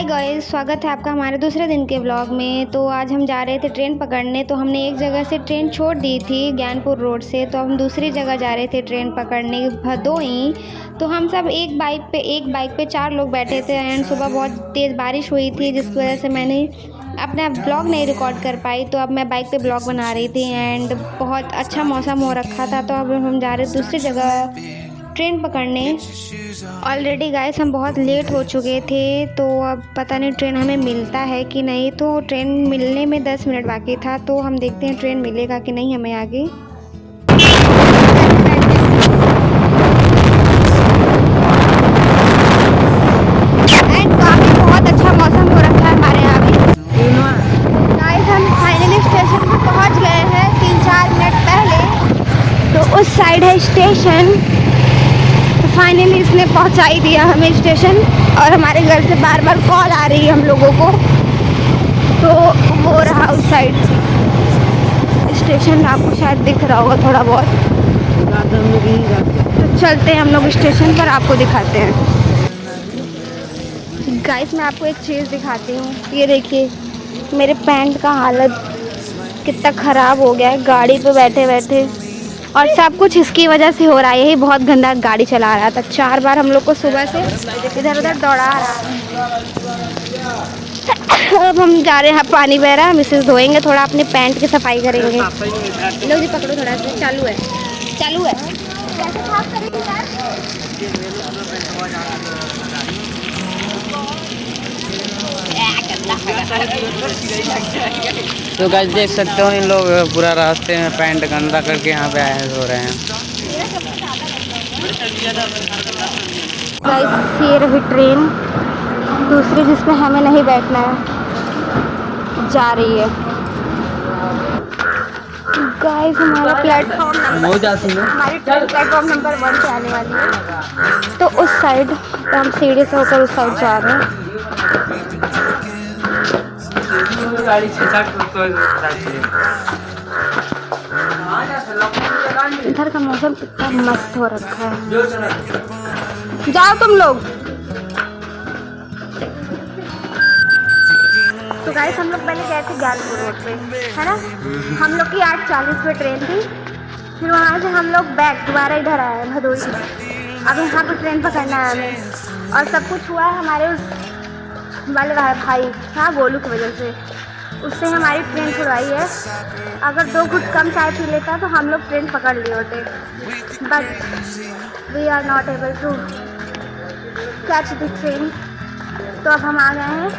Guys, स्वागत है आपका हमारे दूसरे दिन के ब्लॉग में। तो आज हम जा रहे थे ट्रेन पकड़ने। तो हमने एक जगह से ट्रेन छोड़ दी थी ज्ञानपुर रोड से, तो हम दूसरी जगह जा रहे थे ट्रेन पकड़ने भदोई। तो हम सब एक बाइक पे 4 लोग बैठे थे एंड सुबह बहुत तेज़ बारिश हुई थी, जिसकी वजह से मैंने अपना ब्लॉग नहीं रिकॉर्ड कर पाई। तो अब मैं बाइक पे ब्लॉग बना रही थी एंड बहुत अच्छा मौसम हो रखा था। तो अब हम जा रहे दूसरी जगह ट्रेन पकड़ने। ऑलरेडी गाइस हम बहुत लेट हो चुके थे, तो अब पता नहीं ट्रेन हमें मिलता है कि नहीं। तो ट्रेन मिलने में 10 मिनट बाकी था, तो हम देखते हैं ट्रेन मिलेगा कि नहीं हमें आगे। एंड काफ़ी बहुत अच्छा मौसम हो रखा है हमारे यहाँ भी। गाइस हम फाइनली स्टेशन पर पहुँच गए हैं 3-4 मिनट पहले। तो उस साइड है स्टेशन। फाइनली इसने पहुंचा ही दिया हमें स्टेशन, और हमारे घर से बार बार कॉल आ रही है हम लोगों को। तो वो रहा उस साइड स्टेशन, आपको शायद दिख रहा होगा थोड़ा बहुत। तो चलते हैं हम लोग स्टेशन पर, आपको दिखाते हैं। गाइस मैं आपको एक चीज़ दिखाती हूँ। ये देखिए मेरे पैंट का हालत कितना ख़राब हो गया है गाड़ी पे बैठे बैठे, और सब कुछ इसकी वजह से हो रहा है। यही बहुत गंदा गाड़ी चला रहा था, 4 बार हम लोग को सुबह से इधर उधर दौड़ा रहा है। अब हम जा रहे हैं, पानी बह रहा है, हम इसे धोएंगे, थोड़ा अपने पैंट की सफाई करेंगे। लो जी पकड़ो, थोड़ा सा चालू है कैसे साफ करेंगे यार? तो गाइस देख सकते हो, इन लोग पूरा रास्ते में पैंट गंदा करके यहाँ पे आए हो रहे हैं। गाइस ये रही ट्रेन दूसरी, जिसमें हमें नहीं बैठना है, जा रही है। गाइस हमारा प्लेटफॉर्म हमारी ट्रेन प्लेटफॉर्म नंबर 1 पे आने वाली है। तो उस साइड तो हम सीढ़ी से होकर उस साइड जा रहे हैं। इधर का मौसम कितना मस्त हो रखा है। जाओ तुम लोग। तो गाइस हम लोग पहले गए थे ज्ञानपुर रोड पे, है ना। हम लोग की 8:40 पे ट्रेन थी। फिर वहाँ से हम लोग बैक दोबारा इधर आए हैं भदोई। अब यहाँ पे ट्रेन पकड़ना है हमें, और सब कुछ हुआ है हमारे उस वाले भाई, हाँ गोलू की वजह से। उससे हमारी ट्रेन छुड़वाई है। अगर 2 घुट कम चाय पी लेता तो हम लोग ट्रेन पकड़ लिए होते, but we are not able to catch the train. तो अब हम आ गए हैं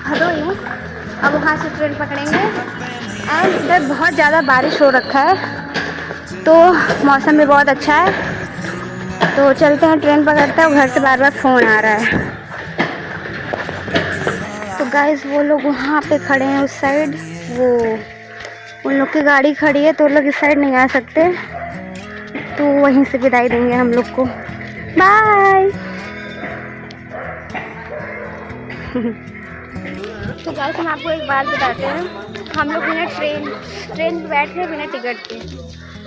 भदोई, अब वहाँ से ट्रेन पकड़ेंगे। एंड इधर बहुत ज़्यादा बारिश हो रखा है, तो मौसम भी बहुत अच्छा है। तो चलते हैं, ट्रेन पकड़ते हैं। घर से बार बार फ़ोन आ रहा है। तो गाइस वो लोग वहाँ पे खड़े हैं उस साइड, वो उन लोग की गाड़ी खड़ी है, तो वो लोग इस साइड नहीं आ सकते, तो वहीं से विदाई देंगे हम लोग को। बाय। तो गाइस हम आपको एक बात बताते हैं, हम लोग बिना ट्रेन पे बैठे बिना टिकट के।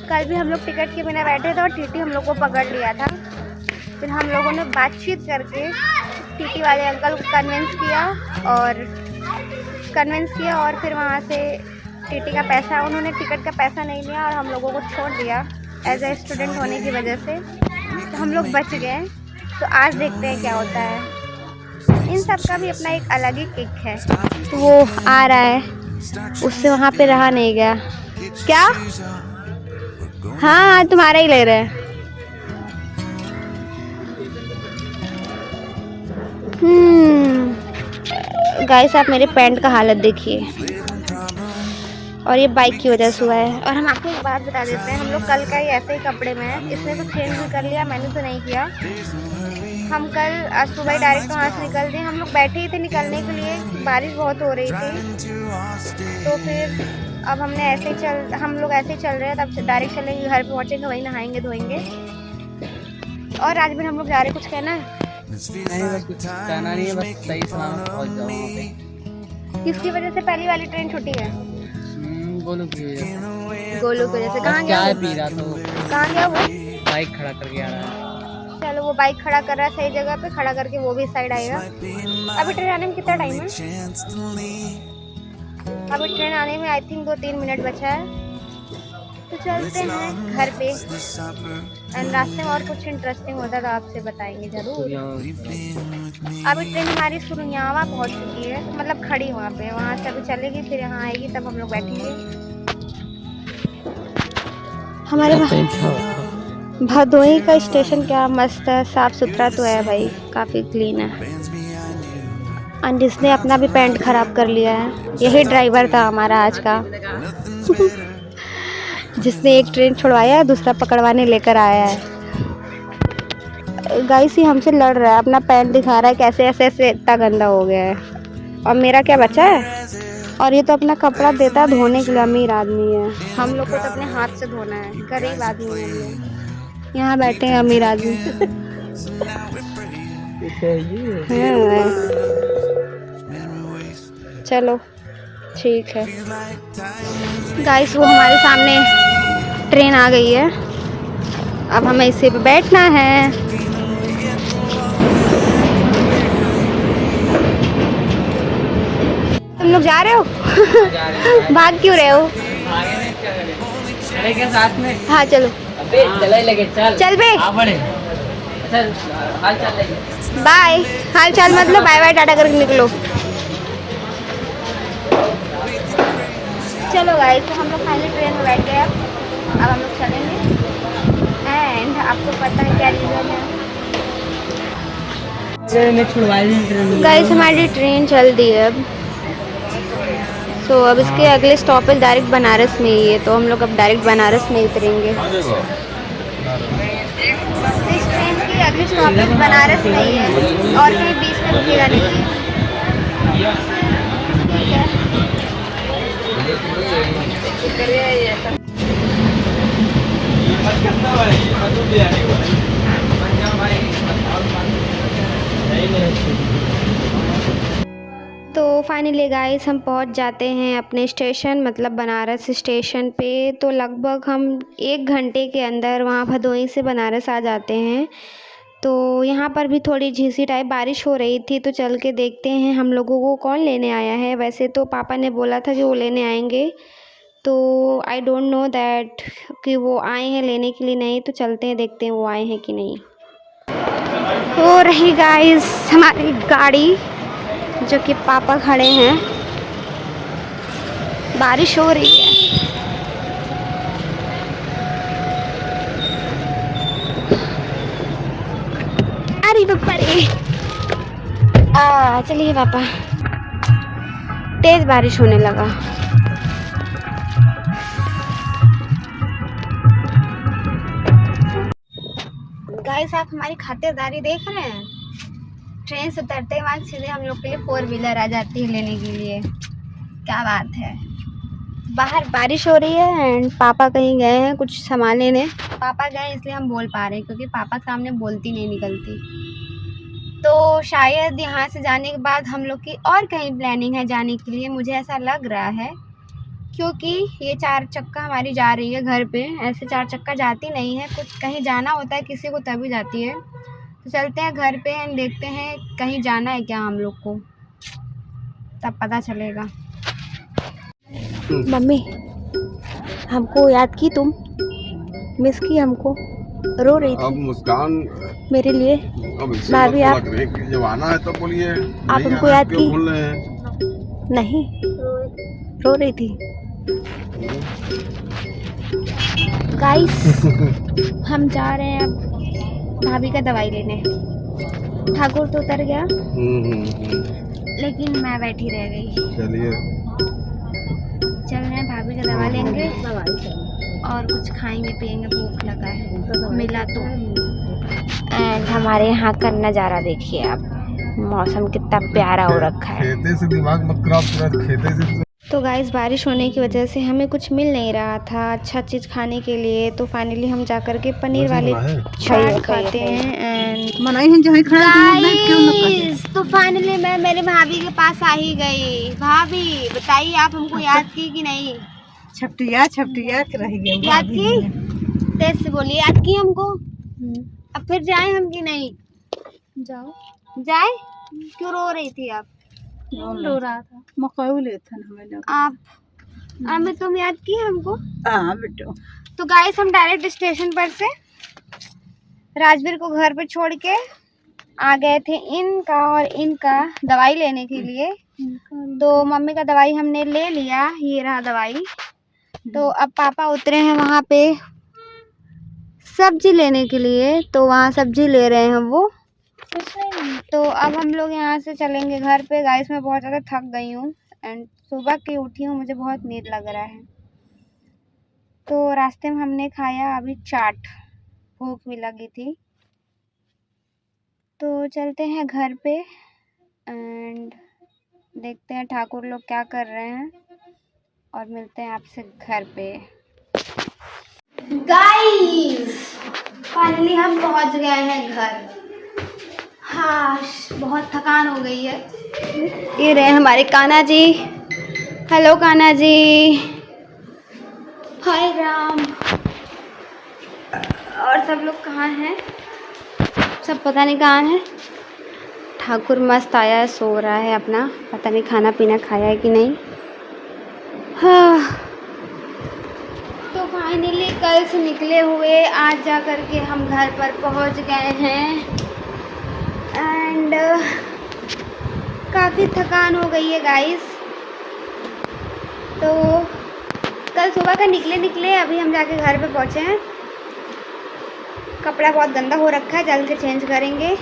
कल भी हम लोग टिकट के बिना बैठे थे और टीटी हम लोग को पकड़ लिया था। फिर हम लोगों ने बातचीत करके टीटी वाले अंकल को कन्विंस किया और फिर वहाँ से टीटी का पैसा, उन्होंने टिकट का पैसा नहीं लिया और हम लोगों को छोड़ दिया एज ए स्टूडेंट होने की वजह से। तो हम लोग बच गए। तो आज देखते हैं क्या होता है। इन सब का भी अपना एक अलग ही किक है। तो वो आ रहा है, उससे वहाँ पे रहा नहीं गया। क्या? हाँ तुम्हारा ही ले रहे हैं। गाइस आप मेरे पैंट का हालत देखिए, और ये बाइक की वजह से हुआ है। और हम आपको एक बात बता देते हैं, हम लोग कल का ही ऐसे ही कपड़े में हैं। इसने तो चेंज भी कर लिया, मैंने तो नहीं किया। हम कल सुबह डायरेक्ट वहाँ से निकल दिए। हम लोग बैठे ही थे निकलने के लिए, बारिश बहुत हो रही थी। तो फिर अब हम लोग ऐसे ही चल रहे हैं। तब डायरेक्ट चलेंगे, घर पहुँचेंगे, वहीं नहाएंगे धोएंगे। और राजवीर हम लोग जा रहे, कुछ कहना है? नहीं बस कुछ कहना नहीं है, बस सही सलामत पहुँच जाओ वहाँ पे। किसकी वजह से पहली वाली ट्रेन छुट्टी है? गोलू की वजह से। गोलू की वजह से। कहाँ गया? चाय पी रहा था वो। कहाँ गया वो? बाइक खड़ा करके आ रहा है। चलो वो बाइक खड़ा कर रहा है सही जगह पे, खड़ा करके वो भी साइड आएगा। अभी ट्रेन आने में कितना टाइम है? अभी ट्रेन आने में आई थिंक 2-3 मिनट बचा है। तो चलते हैं घर पे, एंड रास्ते में और कुछ इंटरेस्टिंग होता है तो आपसे बताएंगे ज़रूर। अभी ट्रेन हमारी सुरंगावा पहुंच चुकी है, तो मतलब खड़ी वहाँ पे, वहाँ से अभी चलेगी फिर यहाँ आएगी तब हम लोग बैठेंगे। हमारे भदोही का स्टेशन क्या मस्त है, साफ़ सुथरा तो है भाई, काफ़ी क्लीन है। और जिसने अपना भी पैंट ख़राब कर लिया है यही ड्राइवर था हमारा आज का जिसने एक ट्रेन छुड़वाया दूसरा पकड़वाने लेकर आया है। गाइस ही हमसे लड़ रहा है, अपना पैंट दिखा रहा है कैसे ऐसे ऐसे इतना गंदा हो गया है, और मेरा क्या बचा है। और ये तो अपना कपड़ा देता है धोने के लिए, अमीर आदमी है। हम लोग को तो अपने हाथ से धोना है, गरीब आदमी है हम लोग। यहाँ बैठे हैं अमीर आदमी चलो ठीक है गाइस, वो हमारे सामने ट्रेन आ गई है, अब हमें इसे पे बैठना है। तुम लोग जा रहे हो? भाग क्यों रहे हो? साथ में हाँ चलो। अबे चले लगे, चल बे, हाल चाल लगे, बाय। हाल चाल मतलब बाय बाय टाटा करके निकलो। चलो गाइस, तो हम लोग फाइनली ट्रेन में बैठ गए। अब हम लोग चलेंगे, एंड आपको पता है क्या रीज़न है गाइस, हमारी ट्रेन चल दी है अब। तो अब इसके अगले स्टॉपेज डायरेक्ट बनारस में ही है, तो हम लोग अब डायरेक्ट बनारस में उतरेंगे। इस ट्रेन की अगली स्टॉपेज बनारस में ही है, और कहीं बीच में रुकेगा नहीं। ठीक है, तो फाइनली गाइस हम पहुंच जाते हैं अपने स्टेशन, मतलब बनारस स्टेशन पे। तो लगभग हम 1 घंटे के अंदर वहाँ भदोही से बनारस आ जाते हैं। तो यहाँ पर भी थोड़ी झीसी टाइप बारिश हो रही थी, तो चल के देखते हैं हम लोगों को कौन लेने आया है। वैसे तो पापा ने बोला था कि वो लेने आएंगे, तो आई डोंट नो दैट कि वो आए हैं लेने के लिए नहीं। तो चलते हैं, देखते हैं वो आए हैं कि नहीं। हो रही गाइस हमारी गाड़ी, जो कि पापा खड़े हैं, बारिश हो रही है। अरे पापा रे, चलिए पापा, तेज बारिश होने लगा। गाइस आप हमारी खातिरदारी देख रहे हैं, ट्रेन से उतरते ही बाद सीधे हम लोग के लिए 4 व्हीलर आ जाती है लेने के लिए। क्या बात है। बाहर बारिश हो रही है एंड पापा कहीं गए हैं कुछ सामान लेने। पापा गए इसलिए हम बोल पा रहे हैं, क्योंकि पापा के सामने बोलती नहीं निकलती। तो शायद यहाँ से जाने के बाद हम लोग की और कहीं प्लानिंग है जाने के लिए, मुझे ऐसा लग रहा है, क्योंकि ये 4 चक्का हमारी जा रही है घर पे। ऐसे 4 चक्का जाती नहीं है, कुछ कहीं जाना होता है किसी को तभी जाती है। तो चलते हैं घर पे एंड देखते हैं कहीं जाना है क्या हम लोग को, तब पता चलेगा। मम्मी हमको याद की तुम? मिस की हमको? रो रही थी अब मुस्कान मेरे लिए। अब इससे भाभी मत आप, लग रही, जब आना है तो बोलिए। आप नहीं हमको आना याद क्यों की? भूल रहे हैं? नहीं, रो रही थी। गाइस हम जा रहे हैं अब भाभी का दवाई लेने। ठाकुर तो उतर गया, लेकिन मैं बैठी रह गई। चलिए चल रहे हैं, भाभी का दवा लेंगे और कुछ खाएंगे पिएंगे, भूख लगा है मिला तो। एंड हमारे यहाँ का नज़ारा देखिए आप, मौसम कितना प्यारा हो रखा है। खेते से दिमाग मत खराब, तुरंत खेते से। तो गाइस बारिश होने की वजह से हमें कुछ मिल नहीं रहा था अच्छा चीज़ खाने के लिए, तो फाइनली हम जा कर के पनीर वाले चाट खाते हैं। एंड गाइस तो फाइनली मैं मेरे भाभी के पास आ ही गई। भाभी बताइए आप हमको याद की कि नहीं? छपटिया रह गया। याद की? तेज से बोलिए, याद की हमको? अब फिर जाए हम कि नहीं? जाओ। जाए? क्यों रो रही थी आप? रो रहा था मकई लेते हमें आप हमें तुम याद की हमको? हाँ बेटो। तो गाइस हम डायरेक्ट स्टेशन पर से राजवीर को घर पे छोड़ के आ गए थे इनका और इनका दवाई लेने के लिए। तो मम्मी का दवाई हमने ले लिया, ये रहा दवाई। तो अब पापा उतरे हैं वहाँ पे सब्जी लेने के लिए, तो वहाँ सब्जी ले रहे हैं वो। तो अब हम लोग यहाँ से चलेंगे घर पे। गाइस मैं बहुत ज़्यादा थक गई हूँ एंड सुबह की उठी हूँ, मुझे बहुत नींद लग रहा है। तो रास्ते में हमने खाया अभी चाट, भूख भी लगी थी। तो चलते हैं घर पे एंड देखते हैं ठाकुर लोग क्या कर रहे हैं और मिलते हैं आपसे घर पे। गाइस फाइनली हम पहुंच गए हैं घर। हाँ बहुत थकान हो गई है। ये रहे हमारे कान्हा जी। हेलो कान्हा जी। हाय राम। और सब लोग कहाँ हैं? सब पता नहीं कहाँ हैं। ठाकुर मस्त आया है, सो रहा है अपना, पता नहीं खाना पीना खाया है कि नहीं। हाँ तो फाइनली कल से निकले हुए आज जा कर के हम घर पर पहुंच गए हैं एंड काफ़ी थकान हो गई है गाइस। तो कल सुबह का निकले अभी हम जाके घर पे पहुंचे हैं। कपड़ा बहुत गंदा हो रखा है, जल्द से चेंज करेंगे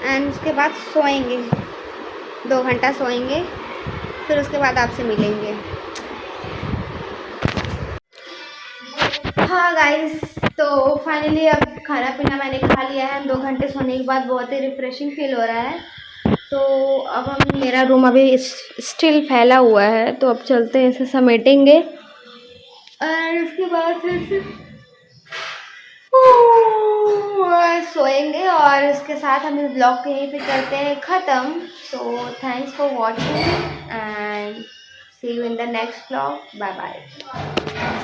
एंड उसके बाद सोएंगे, 2 घंटा सोएंगे, फिर उसके बाद आपसे मिलेंगे। हाँ गाइस तो फाइनली अब खाना पीना मैंने खा लिया है। 2 घंटे सोने के बाद बहुत ही रिफ्रेशिंग फील हो रहा है। तो अब हम, मेरा रूम अभी स्टिल फैला हुआ है, तो अब चलते हैं, इसे समेटेंगे और उसके बाद फिर सोएंगे और इसके साथ हम इस ब्लॉग को यहीं पे करते हैं ख़त्म। So thanks for watching and see you in the next blog. Bye bye.